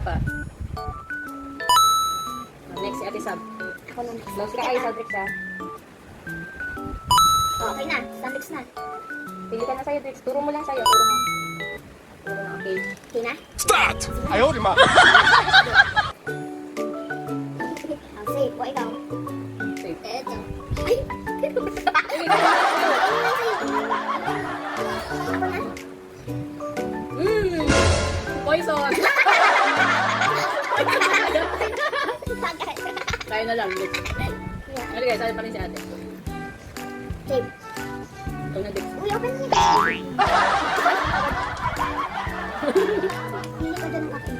Pa. Next, si Ate Sab. Ako na. Lost ka kayo sa Drix, ha? Okay na. Sandix na. Pili ka na sa'yo, Drix. Turo mo lang sa'yo. Turo mo. Turo mo, okay. Okay na? Start! Ayaw, lima. Ang safe. O, ikaw. Safe. Eto. Ay! Ako na. Poison! Tagay. Kaya na lang, Drix. Yeah. Ano guys, sa'yo pa rin si Ate. Safe. Ito na, Drix. Uy, open niya. Hindi ka dyan ang kakin.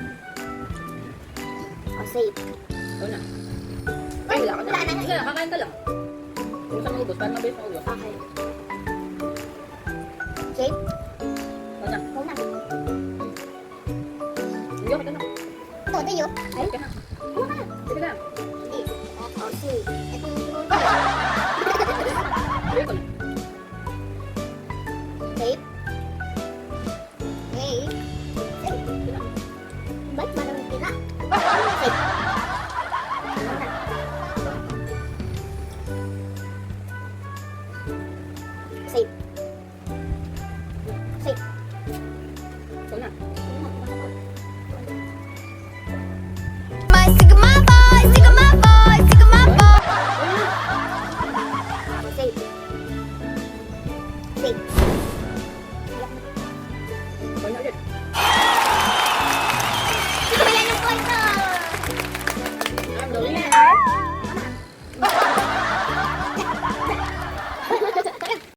O, safe. Ito na. Ay, wala ka na. Wala na. Wala na, kakain ka lang. Kung saan maubos, para mabilis maubos. Okay. Safe? Ito na. Ikaw na. Hindi, okay ka na. Ito, tayo. Ay, Okay ka na. kuha ka na. Sige na. Hindi. O, safe. Itong siguro. Sige ko na. Safe? Safe? Safe? Ba't maraming pila? Safe. Ikaw na. Safe. Safe. Ito na.